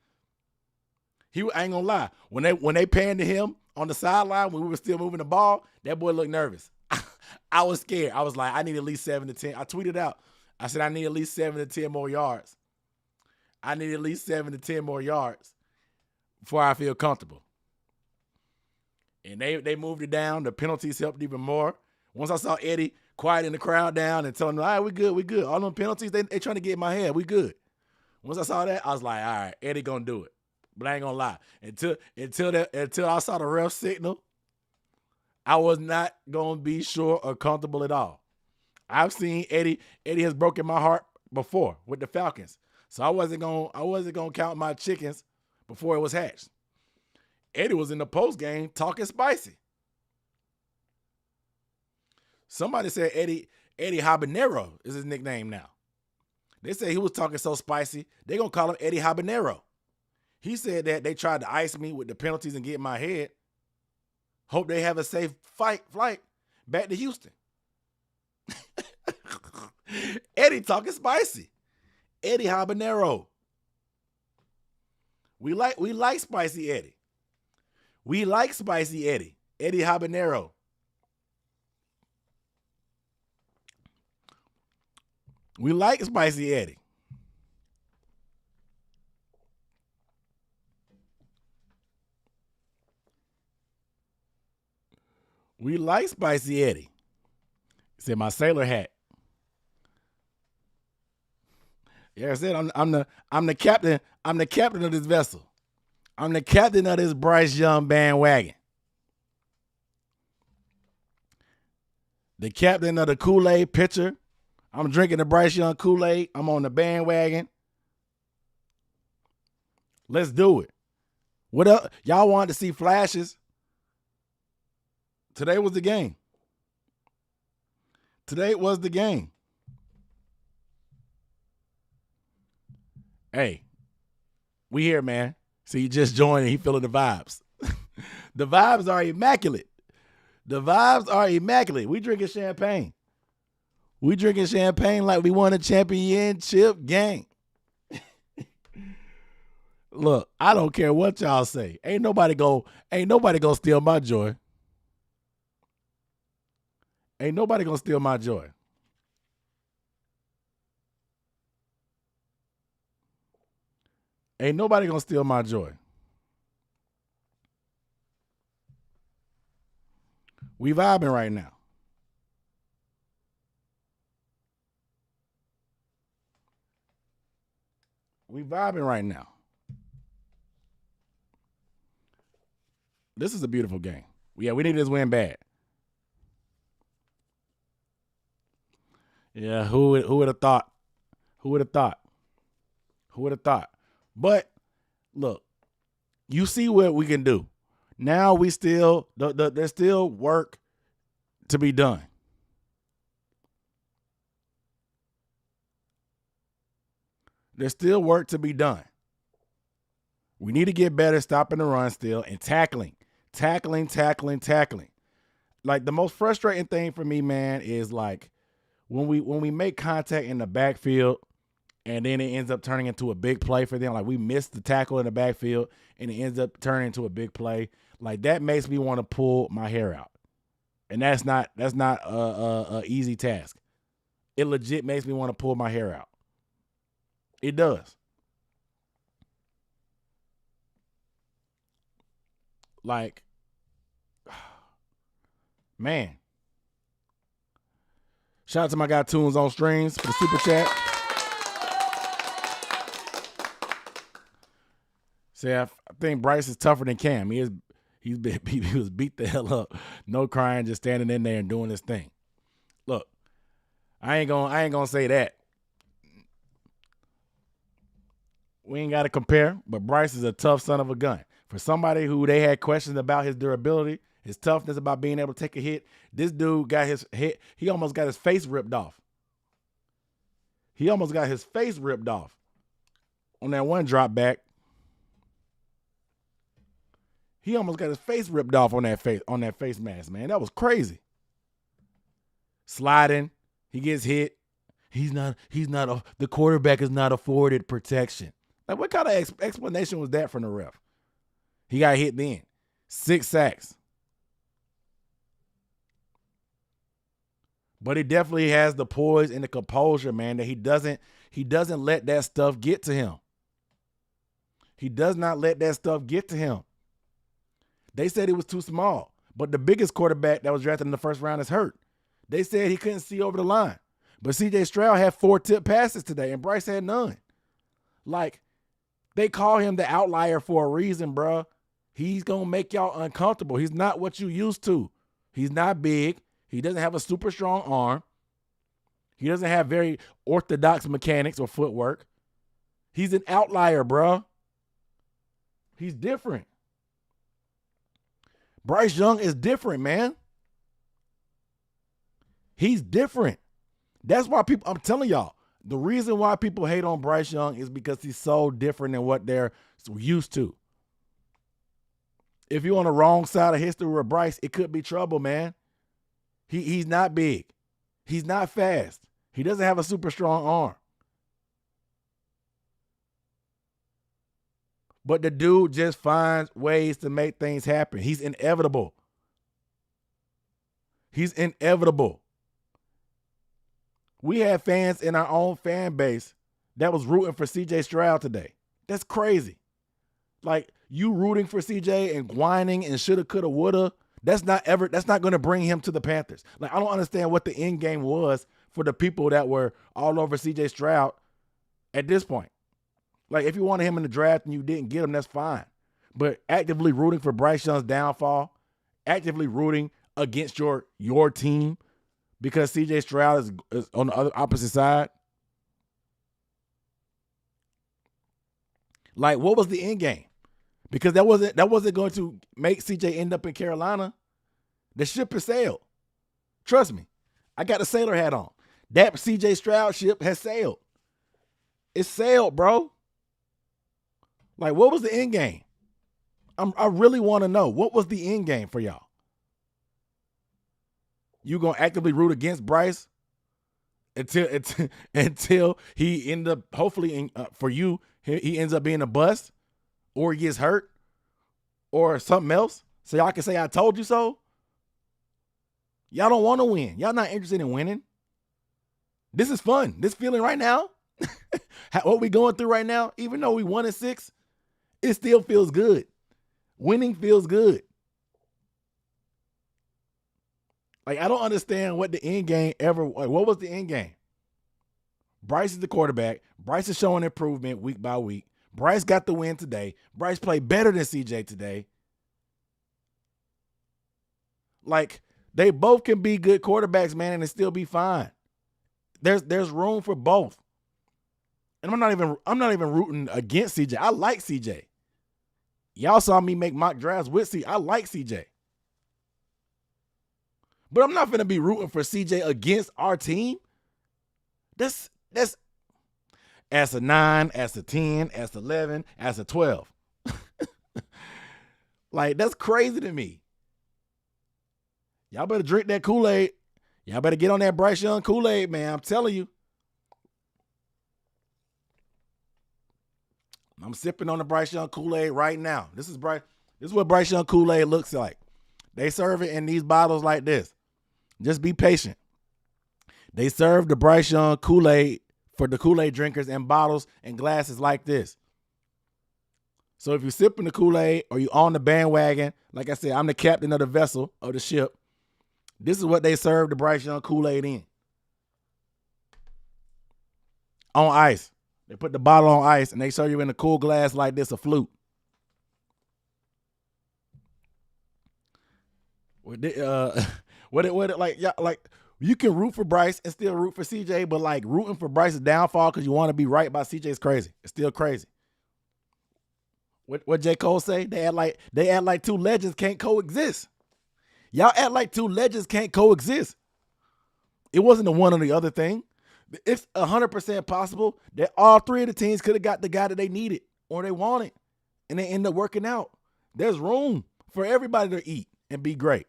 I ain't gonna lie. When they panned to him on the sideline when we were still moving the ball, that boy looked nervous. I was scared. I was like, I need at least 7 to 10. I tweeted out. I said, I need at least 7 to 10 more yards. I need at least 7 to 10 more yards before I feel comfortable. And they moved it down. The penalties helped even more. Once I saw Eddie quieting the crowd down and telling them, all right, we good. All them penalties, they trying to get in my head. We good. Once I saw that, I was like, all right, Eddie gonna do it. But I ain't gonna lie. Until I saw the ref signal, I was not gonna be sure or comfortable at all. I've seen Eddie has broken my heart before with the Falcons. So I wasn't gonna count my chickens before it was hatched. Eddie was in the post game talking spicy. Somebody said Eddie Habanero is his nickname now. They say he was talking so spicy, they're going to call him Eddie Habanero. He said that they tried to ice me with the penalties and get in my head. Hope they have a safe flight back to Houston. Eddie talking spicy. Eddie Habanero. We like spicy Eddie. We like spicy Eddie. Eddie Habanero. We like spicy Eddie. We like spicy Eddie. He said my sailor hat. Yeah, I said I'm the captain. I'm the captain of this vessel. I'm the captain of this Bryce Young bandwagon. The captain of the Kool-Aid pitcher. I'm drinking the Bryce Young Kool-Aid. I'm on the bandwagon. Let's do it. What up? Y'all wanted to see flashes? Today was the game. Today was the game. Hey, we here, man. So you just joined and he feeling the vibes. The vibes are immaculate. The vibes are immaculate. We drinking champagne. We drinking champagne like we won a championship game. Look, I don't care what y'all say. Ain't nobody gonna steal my joy. Ain't nobody gonna steal my joy. Ain't nobody gonna steal my joy. We vibing right now. We vibing right now. This is a beautiful game. Yeah, we need this win bad. Yeah, who would have thought? Who would have thought? Who would have thought? But look, you see what we can do. Now we still there's still work to be done. There's still work to be done. We need to get better stopping the run still and tackling. Like the most frustrating thing for me, man, is like when we make contact in the backfield and then it ends up turning into a big play for them. Like, we missed the tackle in the backfield, and it ends up turning into a big play. Like, that makes me want to pull my hair out. And that's not a easy task. It legit makes me want to pull my hair out. It does. Like, man. Shout out to my guy Tunes on Strings for the super chat. See, I think Bryce is tougher than Cam. He was beat the hell up. No crying, just standing in there and doing his thing. Look, I ain't gonna say that. We ain't got to compare, but Bryce is a tough son of a gun. For somebody who they had questions about his durability, his toughness, about being able to take a hit, this dude got his hit. He almost got his face ripped off. He almost got his face ripped off on that one drop back. He almost got his face ripped off on that face mask, man. That was crazy. Sliding, he gets hit. The quarterback is not afforded protection. Like, what kind of explanation was that from the ref? He got hit then. 6 sacks. But he definitely has the poise and the composure, man, that he doesn't let that stuff get to him. He does not let that stuff get to him. They said he was too small, but the biggest quarterback that was drafted in the first round is hurt. They said he couldn't see over the line. But CJ Stroud had 4 tip passes today, and Bryce had none. Like, they call him the outlier for a reason, bro. He's going to make y'all uncomfortable. He's not what you used to. He's not big. He doesn't have a super strong arm. He doesn't have very orthodox mechanics or footwork. He's an outlier, bro. He's different. Bryce Young is different, man. He's different. That's why I'm telling y'all, the reason why people hate on Bryce Young is because he's so different than what they're used to. If you're on the wrong side of history with Bryce, it could be trouble, man. He's not big. He's not fast. He doesn't have a super strong arm. But the dude just finds ways to make things happen. He's inevitable. He's inevitable. We had fans in our own fan base that was rooting for CJ Stroud today. That's crazy. Like, you rooting for CJ and whining and shoulda, coulda, woulda, that's not going to bring him to the Panthers. Like, I don't understand what the end game was for the people that were all over CJ Stroud at this point. Like, if you wanted him in the draft and you didn't get him, that's fine. But actively rooting for Bryce Young's downfall, actively rooting against your team because CJ Stroud is on the opposite side. Like, what was the end game? Because that wasn't going to make CJ end up in Carolina. The ship has sailed. Trust me. I got the sailor hat on. That CJ Stroud ship has sailed. It's sailed, bro. Like, what was the end game? I really want to know. What was the end game for y'all? You going to actively root against Bryce until he end up, hopefully, for you, he ends up being a bust, or he gets hurt, or something else, so y'all can say, I told you so? Y'all don't want to win. Y'all not interested in winning. This is fun. This feeling right now, what we going through right now, even though we 1-6, it still feels good. Winning feels good. Like, I don't understand what the end game what was the end game? Bryce is the quarterback. Bryce is showing improvement week by week. Bryce got the win today. Bryce played better than CJ today. Like, they both can be good quarterbacks, man, and it still be fine. There's room for both. And I'm not even rooting against CJ. I like CJ. Y'all saw me make mock drafts with CJ. I like CJ. But I'm not going to be rooting for CJ against our team. That's as a 9, as a 10, as 11, as a 12. Like, that's crazy to me. Y'all better drink that Kool-Aid. Y'all better get on that Bryce Young Kool-Aid, man. I'm telling you. I'm sipping on the Bryce Young Kool-Aid right now. This is what Bryce Young Kool-Aid looks like. They serve it in these bottles like this. Just be patient. They serve the Bryce Young Kool-Aid for the Kool-Aid drinkers in bottles and glasses like this. So if you're sipping the Kool-Aid or you're on the bandwagon, like I said, I'm the captain of the vessel of the ship. This is what they serve the Bryce Young Kool-Aid in. On ice. They put the bottle on ice and they serve you in a cool glass like this, a flute. Like you can root for Bryce and still root for CJ, but like rooting for Bryce's downfall because you want to be right by CJ is crazy. It's still crazy. What J. Cole say? They act like two legends can't coexist. Y'all act like two legends can't coexist. It wasn't the one or the other thing. It's 100% possible that all three of the teams could have got the guy that they needed or they wanted, and they end up working out. There's room for everybody to eat and be great.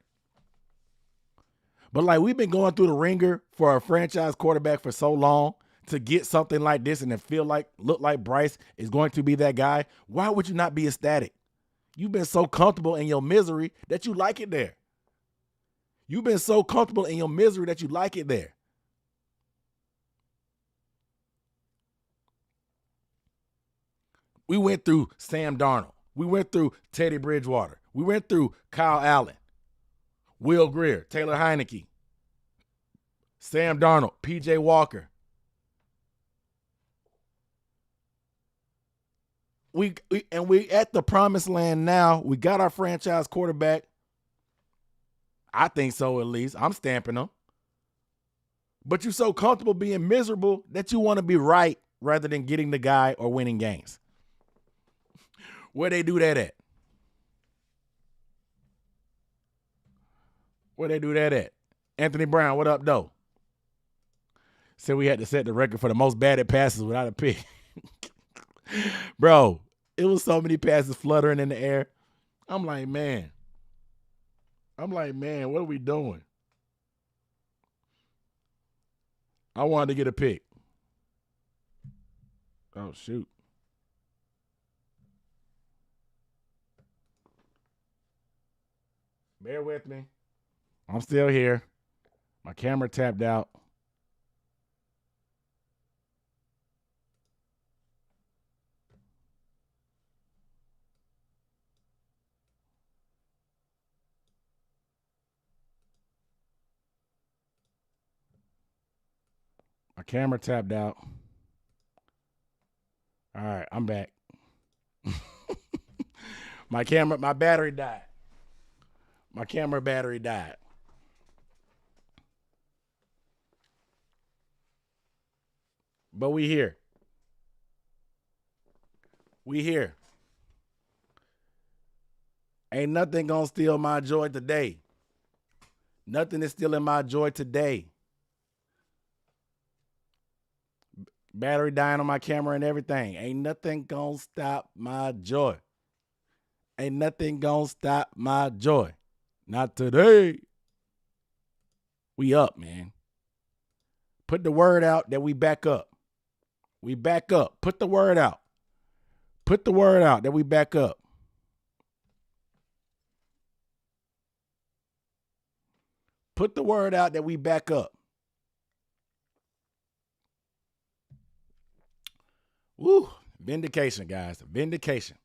But like we've been going through the ringer for a franchise quarterback for so long to get something like this and to look like Bryce is going to be that guy. Why would you not be ecstatic? You've been so comfortable in your misery that you like it there. You've been so comfortable in your misery that you like it there. We went through Sam Darnold. We went through Teddy Bridgewater. We went through Kyle Allen, Will Grier, Taylor Heineke, Sam Darnold, P.J. Walker. We at the promised land now. We got our franchise quarterback. I think so, at least. I'm stamping him. But you're so comfortable being miserable that you want to be right rather than getting the guy or winning games. Where they do that at? Where they do that at? Anthony Brown, what up, though? Said we had to set the record for the most batted passes without a pick. Bro, it was so many passes fluttering in the air. I'm like, man, what are we doing? I wanted to get a pick. Oh, shoot. Bear with me. I'm still here. My camera tapped out. My camera tapped out. All right, I'm back. My battery died. My camera battery died. But we here. We here. Ain't nothing gonna steal my joy today. Nothing is stealing my joy today. Battery dying on my camera and everything. Ain't nothing gonna stop my joy. Ain't nothing gonna stop my joy. Not today. We up, man. Put the word out that we back up. We back up. Put the word out. Put the word out that we back up. Put the word out that we back up. Woo. Vindication, guys. Vindication.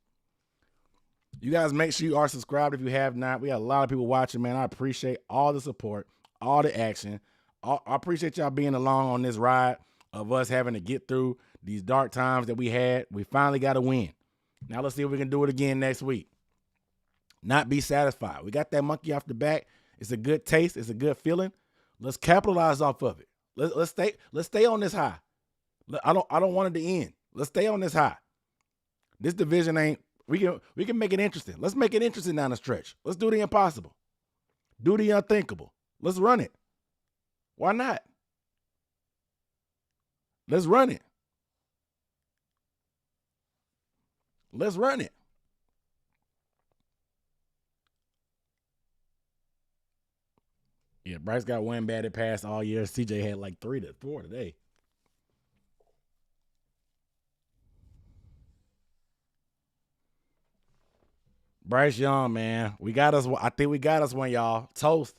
You guys make sure you are subscribed if you have not. We got a lot of people watching, man. I appreciate all the support, all the action. I appreciate y'all being along on this ride of us having to get through these dark times that we had. We finally got a win. Now let's see if we can do it again next week. Not be satisfied. We got that monkey off the back. It's a good taste. It's a good feeling. Let's capitalize off of it. Let's stay on this high. I don't want it to end. Let's stay on this high. This division ain't. We can make it interesting. Let's make it interesting down the stretch. Let's do the impossible. Do the unthinkable. Let's run it. Why not? Let's run it. Let's run it. Yeah, Bryce got one batted pass all year. CJ had like 3 to 4 today. Bryce Young, man. We got us. I think we got us one, y'all. Toast.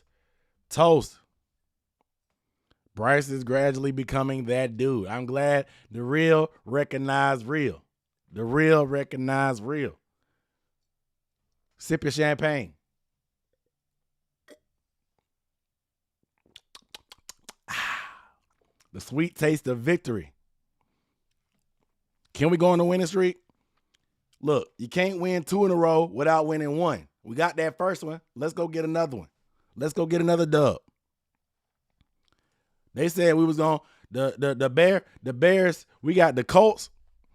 Bryce is gradually becoming that dude. I'm glad the real recognize real. The real recognize real. Sip your champagne. The sweet taste of victory. Can we go on the winning streak? Look, you can't win 2 in a row without winning 1. We got that first one. Let's go get another one. Let's go get another dub. They said we was going the Bears. We got the Colts.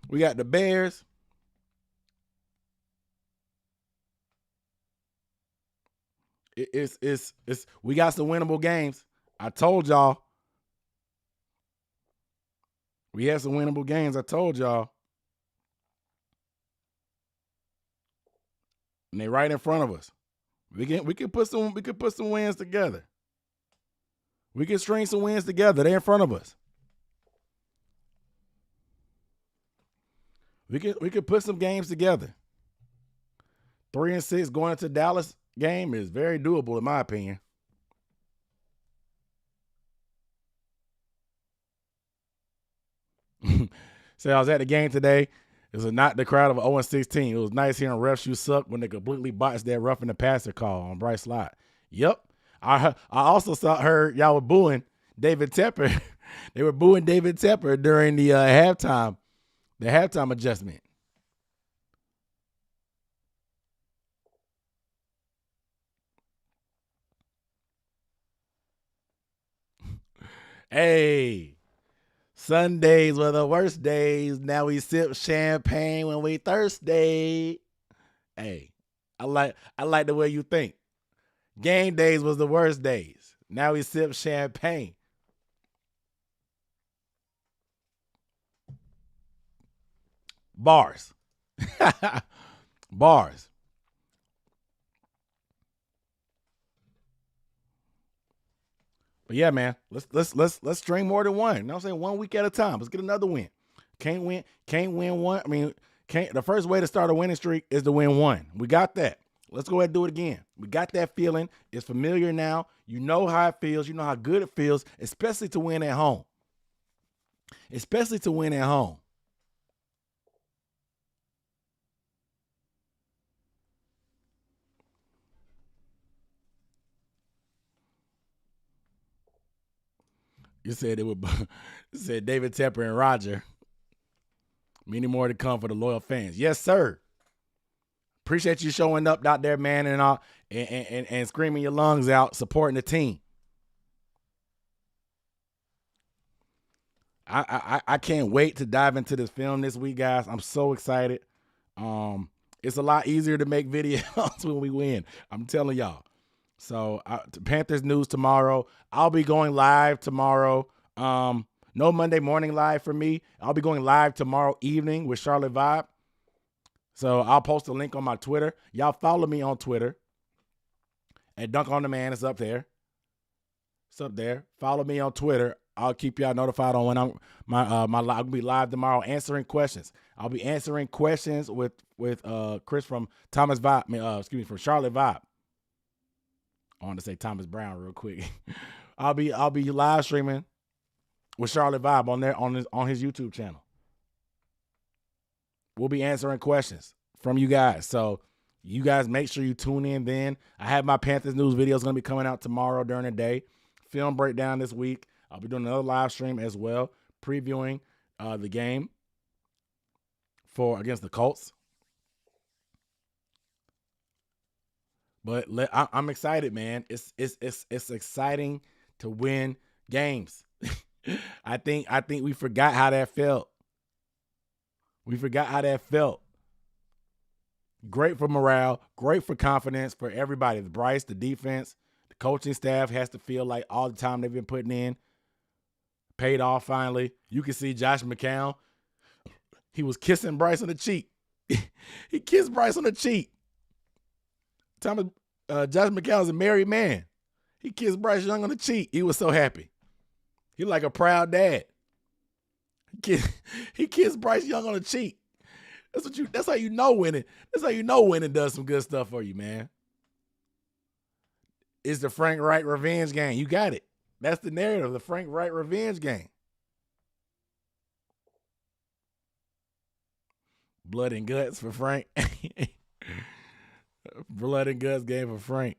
We got the Bears. It's we got some winnable games. I told y'all. We had some winnable games. I told y'all. And they right in front of us. We can put some wins together. We can string some wins together. They're in front of us. We could put some games together. 3-6 going into Dallas game is very doable in my opinion. So I was at the game today. It was not the crowd of 0-16. It was nice hearing refs you suck when they completely botched that roughing the passer call on Bryce Young. Yep. I also heard y'all were booing David Tepper. They were booing David Tepper during the halftime adjustment. Hey, Sundays were the worst days. Now we sip champagne when we thirsty. Hey, I like the way you think. Game days was the worst days. Now we sip champagne. Bars. Bars. But yeah, man, let's string more than one. You know what I'm saying? 1 week at a time. Let's get another win. Can't win one. I mean, the first way to start a winning streak is to win 1. We got that. Let's go ahead and do it again. We got that feeling. It's familiar now. You know how it feels. You know how good it feels, especially to win at home. Especially to win at home. You said said David Tepper and Roger. Many more to come for the loyal fans. Yes, sir. Appreciate you showing up out there, man, and screaming your lungs out, supporting the team. I can't wait to dive into this film this week, guys. I'm so excited. It's a lot easier to make videos when we win. I'm telling y'all. So Panthers news tomorrow. I'll be going live tomorrow. No Monday morning live for me. I'll be going live tomorrow evening with Charlotte Vibe. So I'll post a link on my Twitter. Y'all follow me on Twitter at Dunk on the Man. It's up there. It's up there. Follow me on Twitter. I'll keep y'all notified on when I'll be live tomorrow answering questions. I'll be answering questions with Chris from Thomas Vibe. From Charlotte Vibe. I want to say Thomas Brown real quick. I'll be live streaming with Charlotte Vibe on his YouTube channel. We'll be answering questions from you guys. So you guys make sure you tune in then. I have my Panthers news videos going to be coming out tomorrow during the day. Film breakdown this week. I'll be doing another live stream as well, previewing the game against the Colts. But I'm excited, man. It's exciting to win games. I think we forgot how that felt. We forgot how that felt. Great for morale, great for confidence for everybody. The Bryce, the defense, the coaching staff has to feel like all the time they've been putting in paid off finally. You can see Josh McCown. He was kissing Bryce on the cheek. He kissed Bryce on the cheek. Josh McCown's a married man. He kissed Bryce Young on the cheek. He was so happy. He like a proud dad. He kissed Bryce Young on the cheek. That's how you know winning. That's how you know winning does some good stuff for you, man. It's the Frank Wright revenge game. You got it. That's the narrative, the Frank Wright revenge game. Blood and guts for Frank. Blood and guts game for Frank.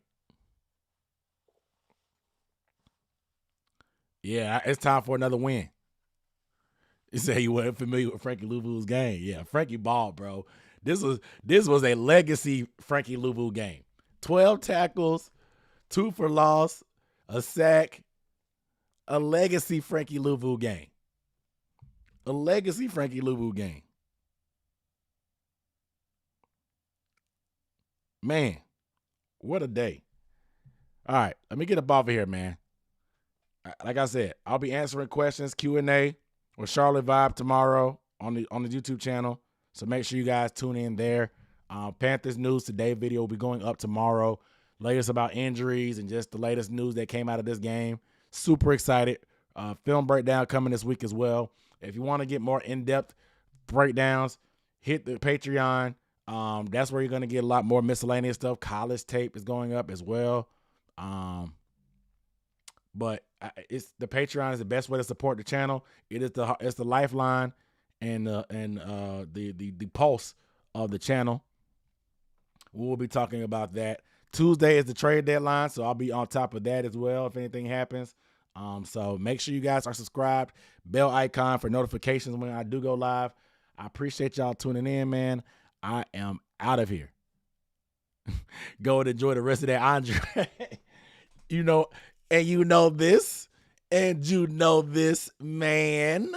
Yeah, it's time for another win. You say you weren't familiar with Frankie Louvu's game. Yeah, Frankie balled, bro. This was a legacy Frankie Louvu game. 12 tackles, 2 for loss, a sack, a legacy Frankie Louvu game. A legacy Frankie Louvu game. Man, what a day. All right, let me get up off of here, man. Like I said, I'll be answering questions, Q&A with Charlotte Vibe tomorrow on the YouTube channel. So make sure you guys tune in there. Panthers News Today video will be going up tomorrow. Latest about injuries and just the latest news that came out of this game. Super excited. Film breakdown coming this week as well. If you want to get more in-depth breakdowns, hit the Patreon. That's where you're going to get a lot more miscellaneous stuff. College tape is going up as well. But it's the Patreon is the best way to support the channel. It's the lifeline and the pulse of the channel. We will be talking about that. Tuesday is the trade deadline, so I'll be on top of that as well if anything happens. So make sure you guys are subscribed. Bell icon for notifications when I do go live. I appreciate y'all tuning in, man. I am out of here. Go and enjoy the rest of that Andre. you know this, and you know this, man.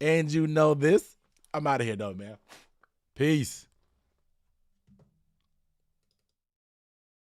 And you know this. I'm out of here, though, man. Peace.